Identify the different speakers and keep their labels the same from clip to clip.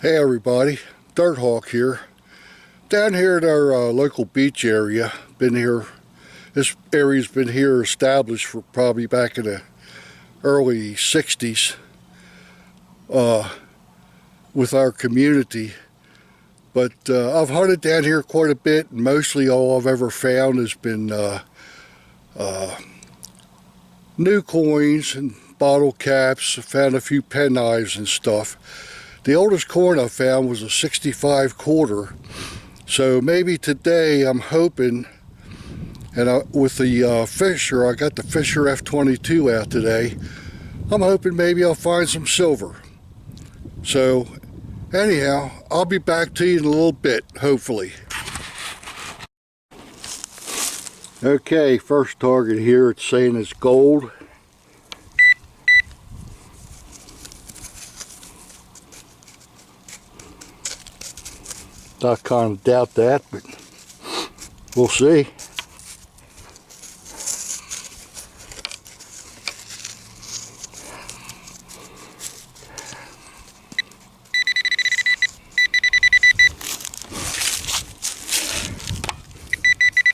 Speaker 1: Hey everybody, Dirt Hawk here. Down here at our local beach area, this area's been here established for probably back in the early 60s with our community. But I've hunted down here quite a bit, and mostly all I've ever found has been new coins and bottle caps. I found a few penknives and stuff. The oldest coin I found was a 65 quarter. So maybe today I'm hoping, and with the Fisher, I got the Fisher F-22 out today. I'm hoping maybe I'll find some silver. So anyhow, I'll be back to you in a little bit, hopefully. Okay, first target here, it's saying it's gold. I kind of doubt that, but we'll see.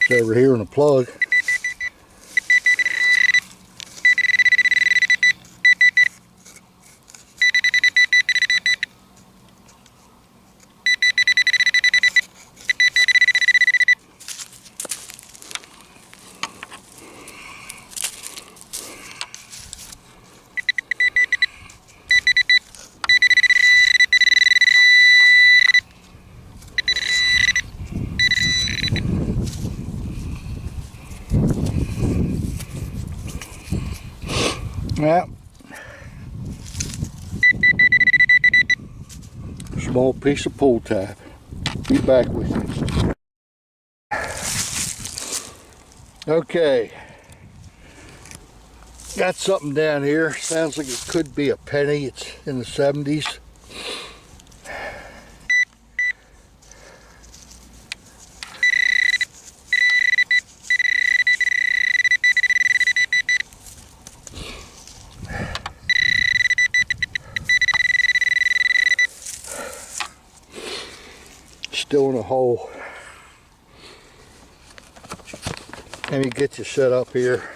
Speaker 1: It's over here in the plug. Yeah. Small piece of pull tab. Be back with you. Okay. Got something down here. Sounds like it could be a penny. It's in the 70s. Still in a hole. Let me get you set up here.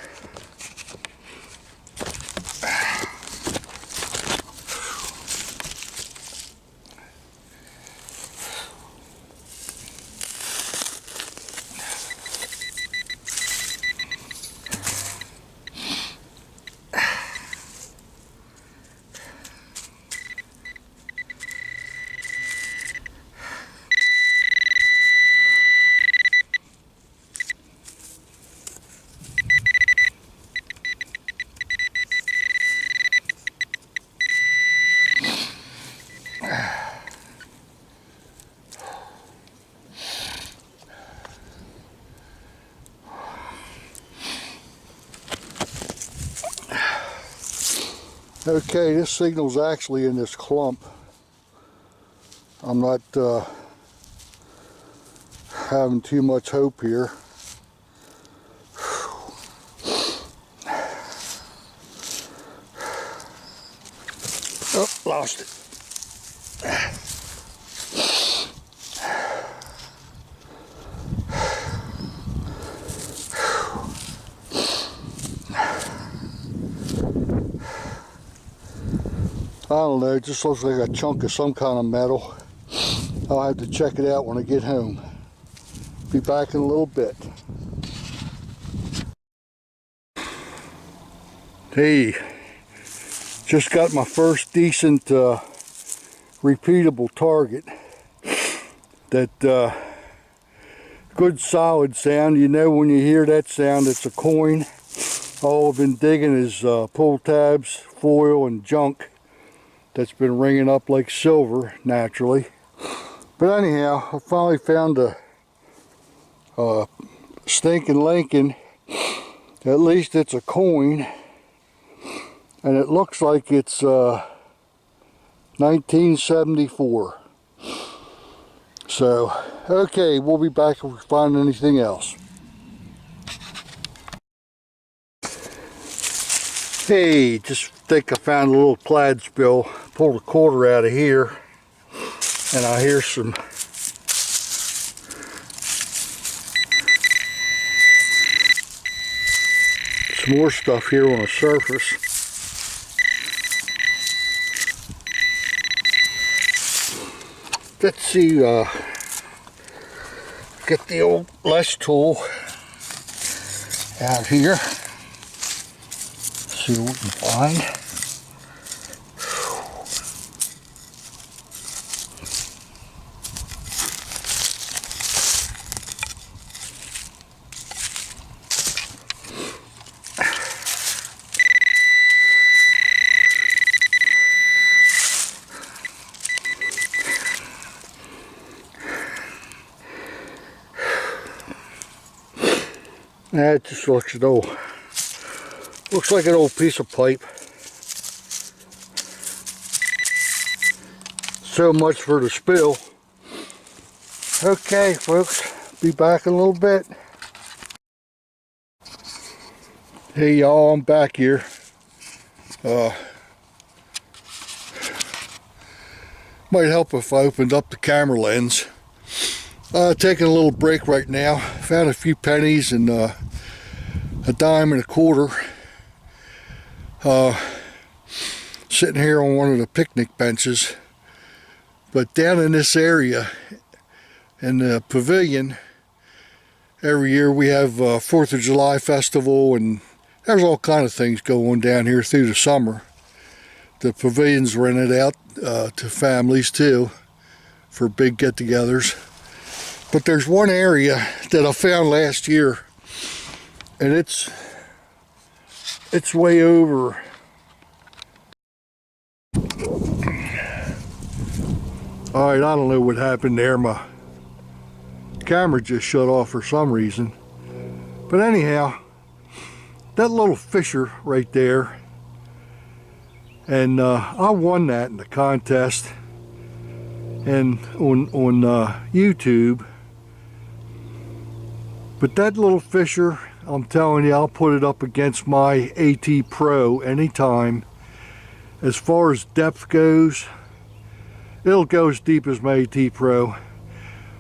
Speaker 1: Okay, this signal's actually in this clump. I'm not having too much hope here. Oh, lost it. I don't know, it just looks like a chunk of some kind of metal. I'll have to check it out when I get home. Be back in a little bit. Hey, just got my first decent repeatable target. That good solid sound. You know when you hear that sound, it's a coin. All I've been digging is pull tabs, foil, and junk that's been ringing up like silver naturally. But anyhow, I finally found a stinking Lincoln. At least it's a coin, and it looks like it's 1974. So okay, we'll be back if we find anything else. Hey, just think I found a little plaid spill. Pulled a quarter out of here. And I hear some more stuff here on the surface. Let's see, get the old Les tool out here. See what we can find. That just looks like an old piece of pipe. So much for the spill. Okay, folks, be back in a little bit. Hey y'all, I'm back here. Might help if I opened up the camera lens. Taking a little break right now. Found a few pennies and a dime and a quarter. Sitting here on one of the picnic benches. But down in this area, in the pavilion, every year we have 4th of July festival, and there's all kind of things going on down here through the summer. The pavilion's rented out to families too for big get-togethers. But there's one area that I found last year, and it's way over. Alright, I don't know what happened there. My camera just shut off for some reason. But anyhow, that little fissure right there, and I won that in the contest and on YouTube. But that little fissure, I'm telling you, I'll put it up against my AT Pro anytime. As far as depth goes, it'll go as deep as my AT Pro.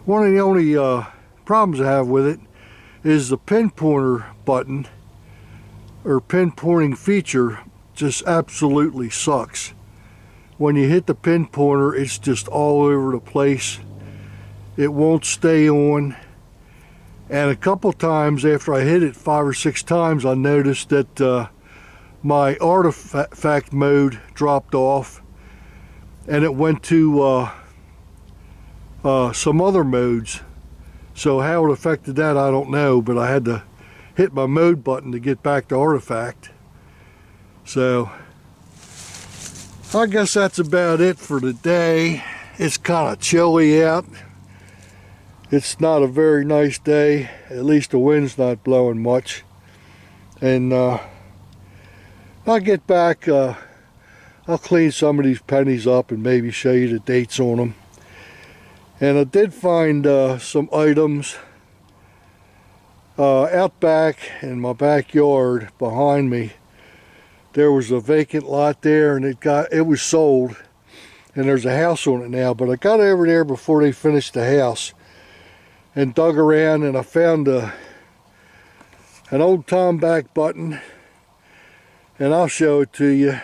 Speaker 1: One of the only problems I have with it is the pin pointer button, or pin pointing feature, just absolutely sucks. When you hit the pin pointer, it's just all over the place. It won't stay on. And a couple times after I hit it 5 or 6 times, I noticed that my artifact mode dropped off, and it went to some other modes. So how it affected that, I don't know, but I had to hit my mode button to get back to artifact. So I guess that's about it for today. It's kind of chilly out. It's not a very nice day. At least the wind's not blowing much. And I'll get back. I'll clean some of these pennies up and maybe show you the dates on them. And I did find some items out back in my backyard behind me. There was a vacant lot there, and it was sold, and there's a house on it now. But I got over there before they finished the house and dug around, and I found an old Tomback button, and I'll show it to you,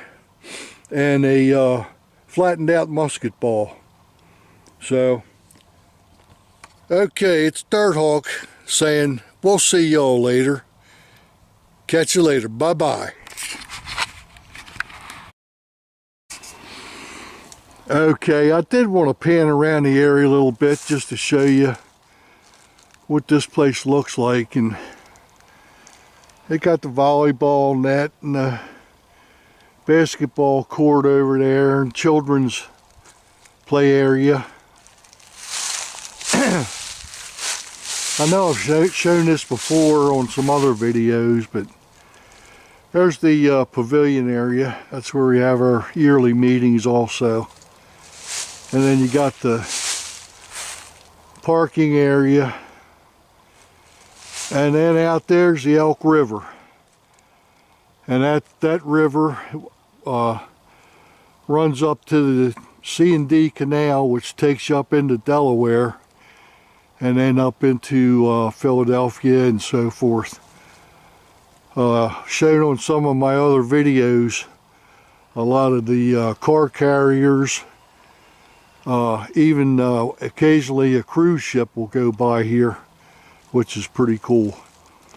Speaker 1: and a flattened out musket ball. So okay, it's Dirt Hawk saying we'll see y'all later. Catch you later. Bye bye. Okay, I did want to pan around the area a little bit just to show you what this place looks like. And they got the volleyball net and the basketball court over there and children's play area. I know I've shown this before on some other videos, but there's the pavilion area. That's where we have our yearly meetings also. And then you got the parking area. And then out there's the Elk River. And that river runs up to the C&D Canal, which takes you up into Delaware and then up into Philadelphia and so forth. Shown on some of my other videos, a lot of the car carriers, even occasionally a cruise ship will go by here, which is pretty cool.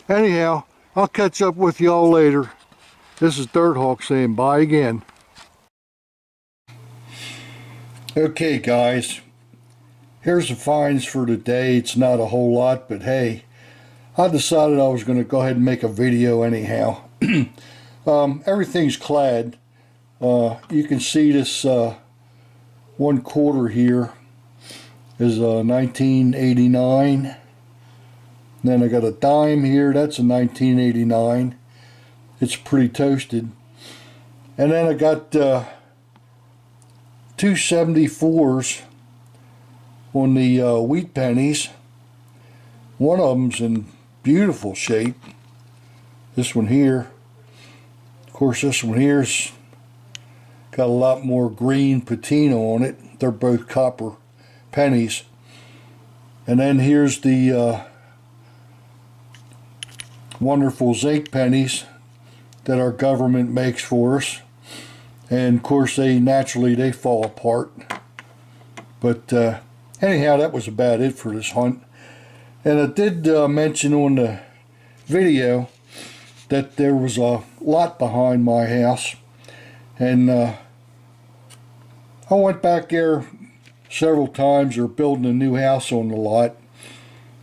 Speaker 1: Anyhow, I'll catch up with y'all later. This is Dirt Hawk saying bye again. Okay guys, here's the finds for today. It's not a whole lot, but hey, I decided I was going to go ahead and make a video anyhow. Everything's clad. You can see this 1/4 here is 1989. Then I got a dime here, that's a 1989. It's pretty toasted. And then I got 2 74s on the wheat pennies. One of them's in beautiful shape. This one here. Of course, this one here's got a lot more green patina on it. They're both copper pennies. And then here's the wonderful zinc pennies that our government makes for us. And of course they fall apart. But anyhow, that was about it for this hunt. And I did mention on the video that there was a lot behind my house, and I went back there several times. They're building a new house on the lot,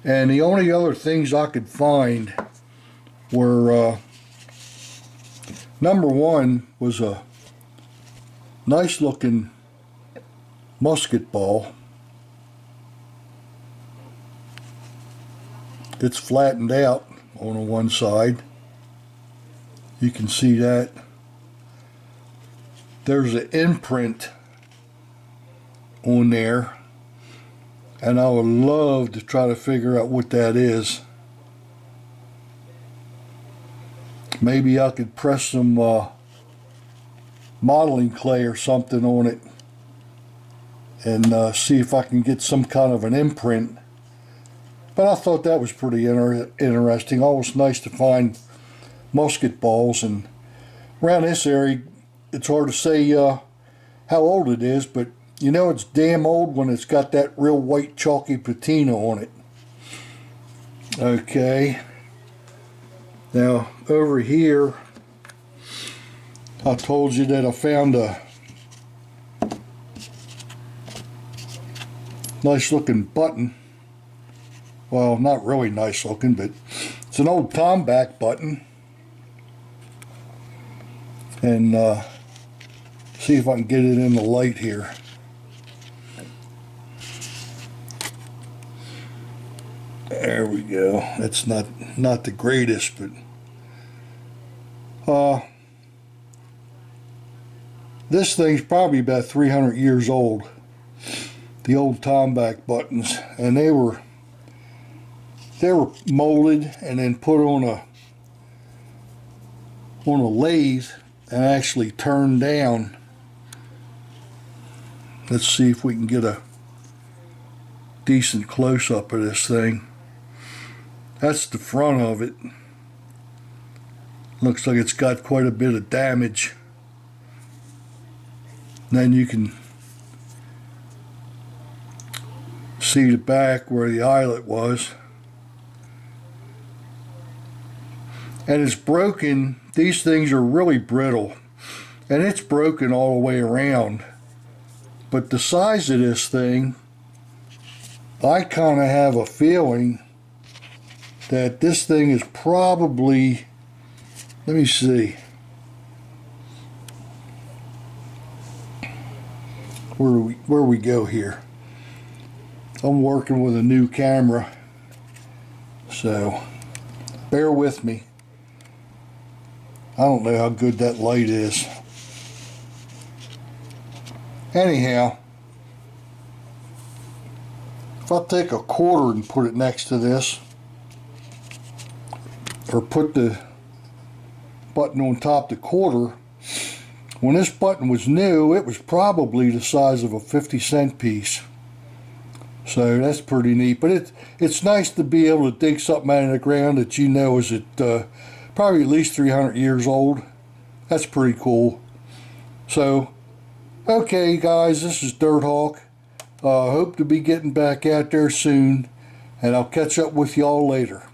Speaker 1: and the only other things I could find were number one was a nice looking musket ball. It's flattened out on one side. You can see that. There's an imprint on there, and I would love to try to figure out what that is. Maybe I could press some modeling clay or something on it and see if I can get some kind of an imprint. But I thought that was pretty interesting. Always nice to find musket balls, and around this area it's hard to say how old it is, but you know it's damn old when it's got that real white chalky patina on it. Okay, now over here I told you that I found a nice looking button. Well, not really nice looking, but it's an old Tomback button. And see if I can get it in the light here. There we go. It's not the greatest, but this thing's probably about 300 years old. The old Tomback buttons, and they were molded and then put on a lathe and actually turned down. Let's see if we can get a decent close-up of this thing. That's the front of it. Looks like it's got quite a bit of damage. And then you can see the back where the eyelet was. And it's broken. These things are really brittle, and it's broken all the way around. But the size of this thing, I kind of have a feeling that this thing is probably, let me see, where we go here. I'm working with a new camera, so bear with me. I don't know how good that light is. Anyhow, if I take a quarter and put it next to this, or put the button on top of the quarter, When this button was new, it was probably the size of a 50-cent piece. So that's pretty neat. But it's nice to be able to dig something out of the ground that you know is probably at least 300 years old. That's pretty cool. So, okay guys, this is Dirt Hawk. Hope to be getting back out there soon, and I'll catch up with y'all later.